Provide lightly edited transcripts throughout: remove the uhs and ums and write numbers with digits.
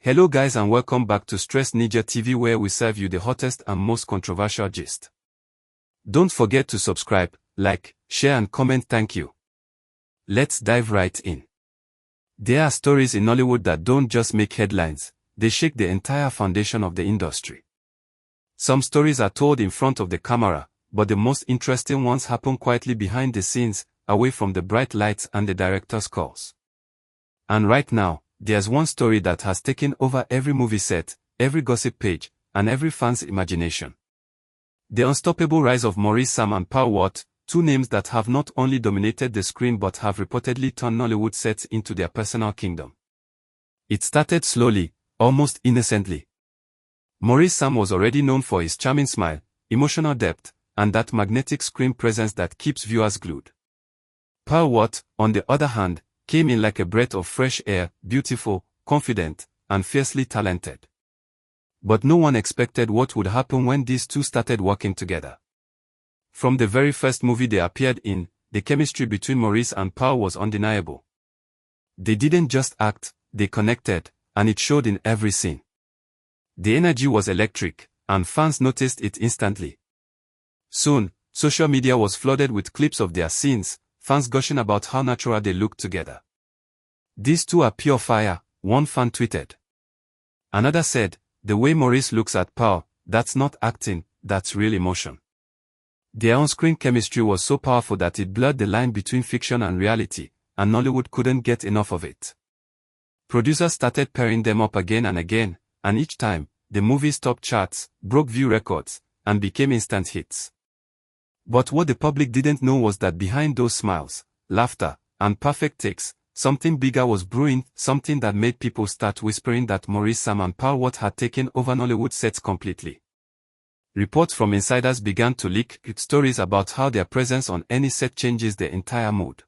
Hello guys and welcome back to Stress Ninja TV, where we serve you the hottest and most controversial gist. Don't forget to subscribe, like, share and comment. Thank you. Let's dive right in. There are stories in Nollywood that don't just make headlines, they shake the entire foundation of the industry. Some stories are told in front of the camera, but the most interesting ones happen quietly behind the scenes, away from the bright lights and the director's calls. And right now, there's one story that has taken over every movie set, every gossip page, and every fan's imagination. The unstoppable rise of Maurice and Paul, two names that have not only dominated the screen but have reportedly turned Nollywood sets into their personal kingdom. It started slowly, almost innocently. Maurice was already known for his charming smile, emotional depth, and that magnetic screen presence that keeps viewers glued. Paul, on the other hand, came in like a breath of fresh air, beautiful, confident, and fiercely talented. But no one expected what would happen when these two started working together. From the very first movie they appeared in, the chemistry between Maurice and Paul was undeniable. They didn't just act, they connected, and it showed in every scene. The energy was electric, and fans noticed it instantly. Soon, social media was flooded with clips of their scenes, fans gushing about how natural they looked together. "These two are pure fire," one fan tweeted. Another said, "The way Maurice looks at Paul, that's not acting, that's real emotion." Their on-screen chemistry was so powerful that it blurred the line between fiction and reality, and Nollywood couldn't get enough of it. Producers started pairing them up again and again, and each time, the movies topped charts, broke view records, and became instant hits. But what the public didn't know was that behind those smiles, laughter, and perfect takes, something bigger was brewing, something that made people start whispering that Maurice and Paul had taken over Nollywood sets completely. Reports from insiders began to leak stories about how their presence on any set changes the entire mood.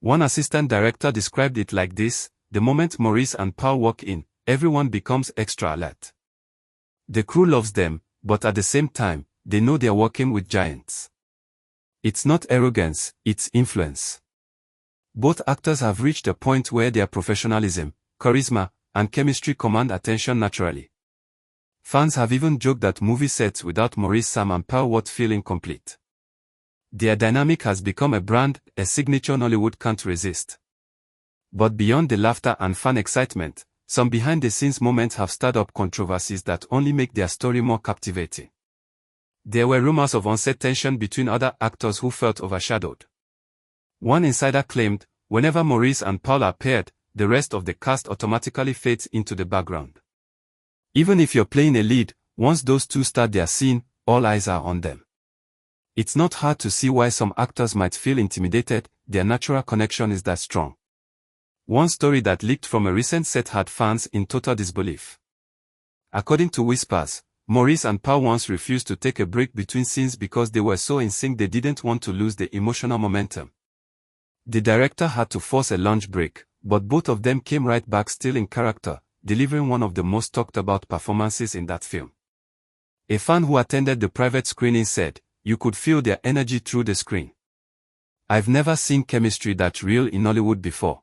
One assistant director described it like this: "The moment Maurice and Paul walk in, everyone becomes extra alert. The crew loves them, but at the same time, they know they're working with giants. It's not arrogance, it's influence." Both actors have reached a point where their professionalism, charisma, and chemistry command attention naturally. Fans have even joked that movie sets without Maurice and Paul feel incomplete. Their dynamic has become a brand, a signature Nollywood can't resist. But beyond the laughter and fan excitement, some behind-the-scenes moments have stirred up controversies that only make their story more captivating. There were rumors of on-set tension between other actors who felt overshadowed. One insider claimed, whenever Maurice and Paul appeared, the rest of the cast automatically fades into the background. Even if you're playing a lead, once those two start their scene, all eyes are on them. It's not hard to see why some actors might feel intimidated, their natural connection is that strong. One story that leaked from a recent set had fans in total disbelief. According to whispers, Maurice and Paul once refused to take a break between scenes because they were so in sync they didn't want to lose the emotional momentum. The director had to force a lunch break, but both of them came right back still in character, delivering one of the most talked about performances in that film. A fan who attended the private screening said, "You could feel their energy through the screen. I've never seen chemistry that real in Nollywood before."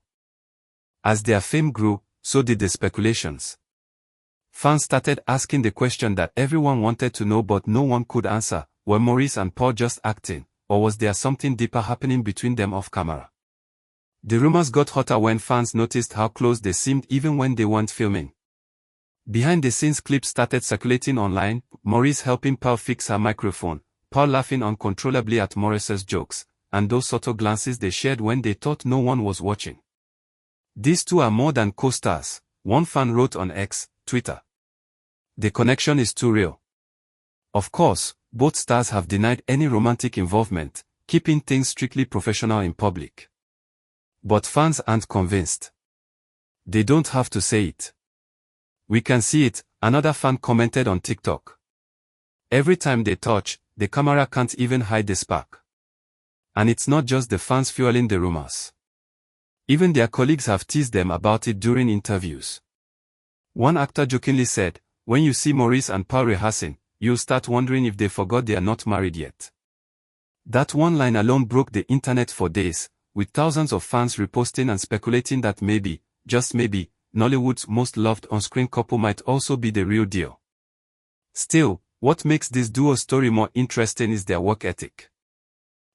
As their fame grew, so did the speculations. Fans started asking the question that everyone wanted to know but no one could answer: were Maurice and Paul just acting, or was there something deeper happening between them off camera? The rumors got hotter when fans noticed how close they seemed even when they weren't filming. Behind-the-scenes clips started circulating online: Maurice helping Paul fix her microphone, Paul laughing uncontrollably at Maurice's jokes, and those subtle glances they shared when they thought no one was watching. "These two are more than co-stars," one fan wrote on X, Twitter. "The connection is too real." Of course, both stars have denied any romantic involvement, keeping things strictly professional in public. But fans aren't convinced. "They don't have to say it. We can see it," another fan commented on TikTok. "Every time they touch, the camera can't even hide the spark." And it's not just the fans fueling the rumors. Even their colleagues have teased them about it during interviews. One actor jokingly said, "When you see Maurice and Paul rehearsing, you'll start wondering if they forgot they are not married yet." That one line alone broke the internet for days, with thousands of fans reposting and speculating that maybe, just maybe, Nollywood's most loved on-screen couple might also be the real deal. Still, what makes this duo's story more interesting is their work ethic.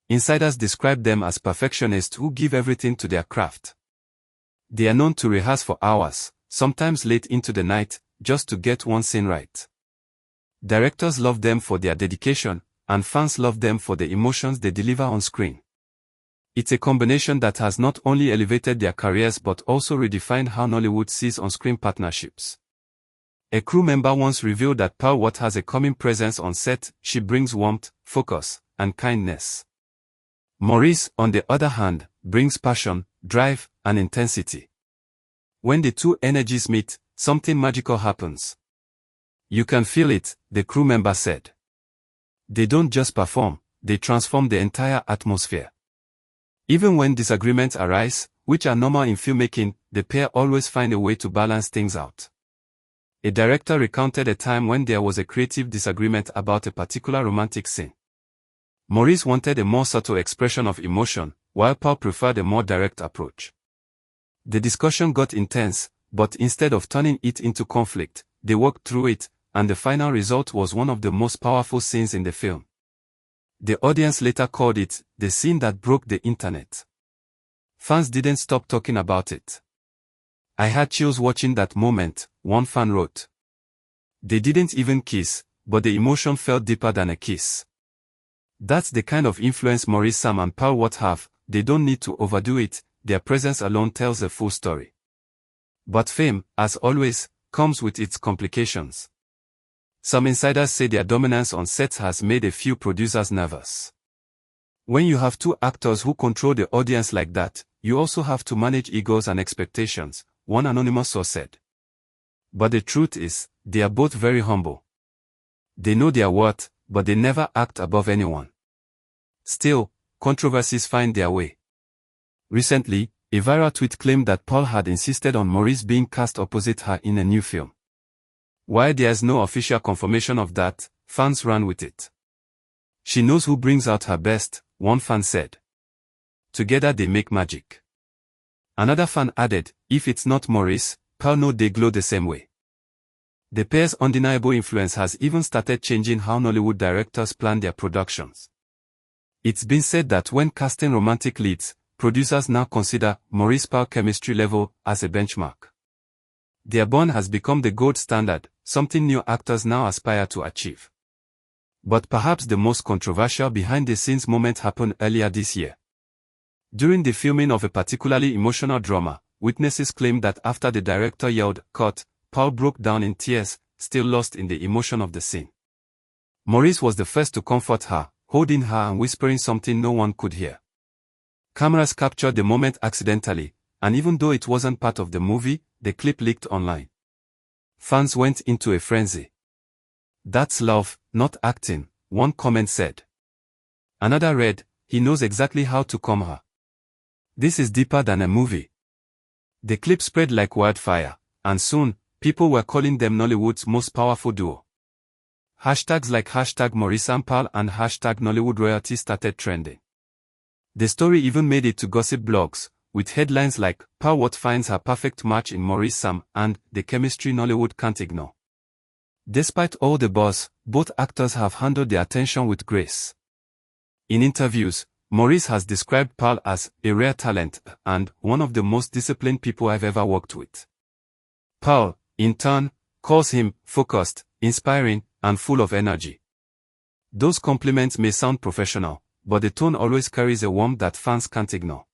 Insiders describe them as perfectionists who give everything to their craft. They are known to rehearse for hours, sometimes late into the night, just to get one scene right. Directors love them for their dedication, and fans love them for the emotions they deliver on screen. It's a combination that has not only elevated their careers but also redefined how Nollywood sees on-screen partnerships. A crew member once revealed that Pearl Watt has a calming presence on set. She brings warmth, focus, and kindness. Maurice, on the other hand, brings passion, drive, and intensity. When the two energies meet, something magical happens. You can feel it, the crew member said. They don't just perform, they transform the entire atmosphere. Even when disagreements arise, which are normal in filmmaking, the pair always find a way to balance things out. A director recounted a time when there was a creative disagreement about a particular romantic scene. Maurice wanted a more subtle expression of emotion, while Pearl preferred a more direct approach. The discussion got intense, but instead of turning it into conflict, they worked through it, and the final result was one of the most powerful scenes in the film. The audience later called it the scene that broke the internet. Fans didn't stop talking about it. I had chills watching that moment, one fan wrote. They didn't even kiss, but the emotion felt deeper than a kiss. That's the kind of influence Maurice, Sam and Pearl Watt have. They don't need to overdo it, their presence alone tells the full story. But fame, as always, comes with its complications. Some insiders say their dominance on sets has made a few producers nervous. When you have two actors who control the audience like that, you also have to manage egos and expectations, one anonymous source said. But the truth is, they are both very humble. They know their worth, but they never act above anyone. Still, controversies find their way. Recently, a viral tweet claimed that Pearl had insisted on Maurice being cast opposite her in a new film. While there's no official confirmation of that, fans ran with it. She knows who brings out her best, one fan said. Together they make magic. Another fan added, if it's not Maurice, Pearl knows they glow the same way. The pair's undeniable influence has even started changing how Nollywood directors plan their productions. It's been said that when casting romantic leads, producers now consider Maurice-Pearl chemistry level as a benchmark. Their bond has become the gold standard, something new actors now aspire to achieve. But perhaps the most controversial behind-the-scenes moment happened earlier this year. During the filming of a particularly emotional drama, witnesses claimed that after the director yelled, "Cut," Pearl broke down in tears, still lost in the emotion of the scene. Maurice was the first to comfort her, holding her and whispering something no one could hear. Cameras captured the moment accidentally, and even though it wasn't part of the movie, the clip leaked online. Fans went into a frenzy. "That's love, not acting," one comment said. Another read, "He knows exactly how to calm her. This is deeper than a movie." The clip spread like wildfire, and soon, people were calling them Nollywood's most powerful duo. Hashtags like #MauriceandPearl and #NollywoodRoyalty started trending. The story even made it to gossip blogs, with headlines like, "Pearl Watt finds her perfect match in Maurice Sam," and "The chemistry Nollywood can't ignore." Despite all the buzz, both actors have handled their attention with grace. In interviews, Maurice has described Pearl as a rare talent and one of the most disciplined people I've ever worked with. Pearl, in turn, calls him focused, inspiring, and full of energy. Those compliments may sound professional, but the tone always carries a warmth that fans can't ignore.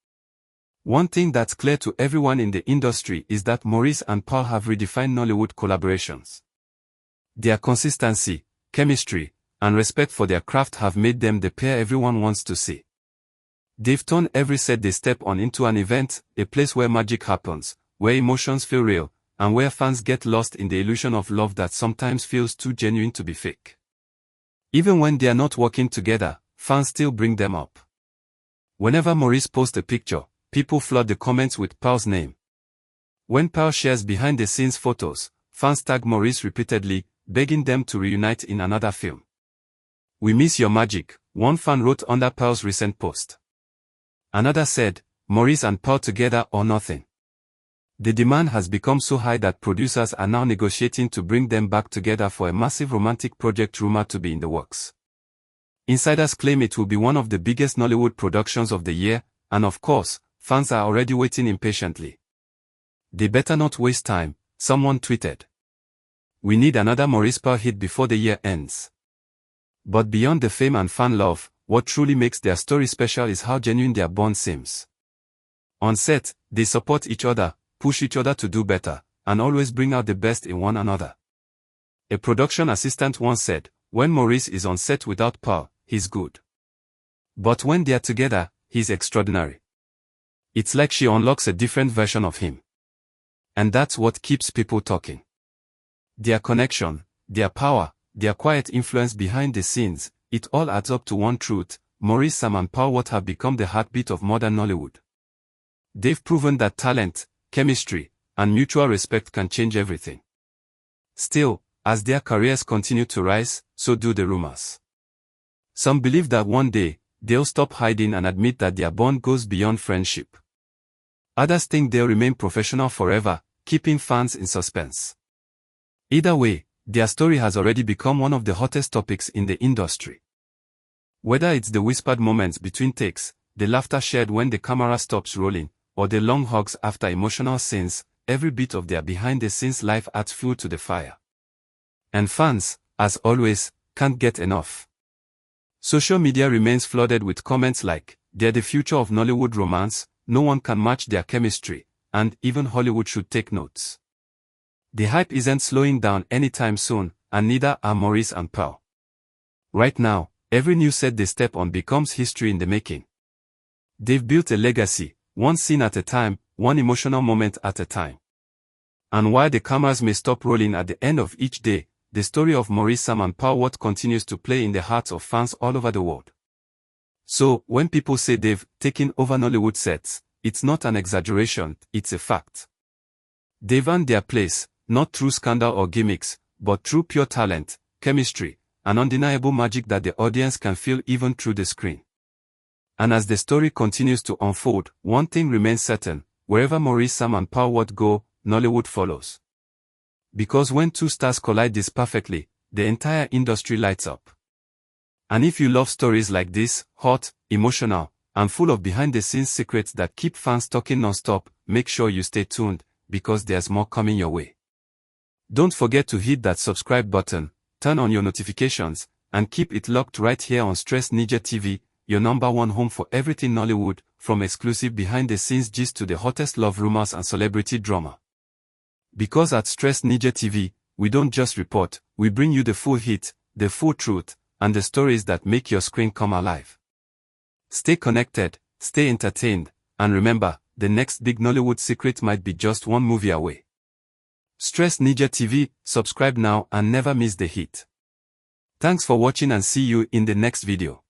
One thing that's clear to everyone in the industry is that Maurice and Pearl have redefined Nollywood collaborations. Their consistency, chemistry, and respect for their craft have made them the pair everyone wants to see. They've turned every set they step on into an event, a place where magic happens, where emotions feel real, and where fans get lost in the illusion of love that sometimes feels too genuine to be fake. Even when they are not working together, fans still bring them up. Whenever Maurice posts a picture, people flood the comments with Pearl's name. When Pearl shares behind-the-scenes photos, fans tag Maurice repeatedly, begging them to reunite in another film. "We miss your magic," one fan wrote under Pearl's recent post. Another said, "Maurice and Pearl together or nothing." The demand has become so high that producers are now negotiating to bring them back together for a massive romantic project rumored to be in the works. Insiders claim it will be one of the biggest Nollywood productions of the year, and of course, fans are already waiting impatiently. They better not waste time, someone tweeted. We need another Maurice hit before the year ends. But beyond the fame and fan love, what truly makes their story special is how genuine their bond seems. On set, they support each other, push each other to do better, and always bring out the best in one another. A production assistant once said, when Maurice is on set without Pearl, he's good. But when they're together, he's extraordinary. It's like she unlocks a different version of him. And that's what keeps people talking. Their connection, their power, their quiet influence behind the scenes, it all adds up to one truth: Maurice, Sam and Pearl have become the heartbeat of modern Nollywood. They've proven that talent, chemistry, and mutual respect can change everything. Still, as their careers continue to rise, so do the rumors. Some believe that one day, they'll stop hiding and admit that their bond goes beyond friendship. Others think they'll remain professional forever, keeping fans in suspense. Either way, their story has already become one of the hottest topics in the industry. Whether it's the whispered moments between takes, the laughter shared when the camera stops rolling, or the long hugs after emotional scenes, every bit of their behind-the-scenes life adds fuel to the fire. And fans, as always, can't get enough. Social media remains flooded with comments like, "They're the future of Nollywood romance, no one can match their chemistry," and "Even Hollywood should take notes." The hype isn't slowing down anytime soon, and neither are Maurice and Pearl. Right now, every new set they step on becomes history in the making. They've built a legacy, one scene at a time, one emotional moment at a time. And while the cameras may stop rolling at the end of each day, the story of Maurice, Sam and Pearl continues to play in the hearts of fans all over the world. So, when people say they've taken over Nollywood sets, it's not an exaggeration, it's a fact. They've earned their place, not through scandal or gimmicks, but through pure talent, chemistry, and undeniable magic that the audience can feel even through the screen. And as the story continues to unfold, one thing remains certain: wherever Maurice, Sam and Pearl go, Nollywood follows. Because when two stars collide this perfectly, the entire industry lights up. And if you love stories like this, hot, emotional, and full of behind-the-scenes secrets that keep fans talking non-stop, make sure you stay tuned, because there's more coming your way. Don't forget to hit that subscribe button, turn on your notifications, and keep it locked right here on Stress Ninja TV, your #1 home for everything Nollywood, from exclusive behind-the-scenes gist to the hottest love rumors and celebrity drama. Because at Stress Ninja TV, we don't just report, we bring you the full hit, the full truth, and the stories that make your screen come alive. Stay connected, stay entertained, and remember, the next big Nollywood secret might be just one movie away. Stress Ninja TV, subscribe now and never miss the hit. Thanks for watching and see you in the next video.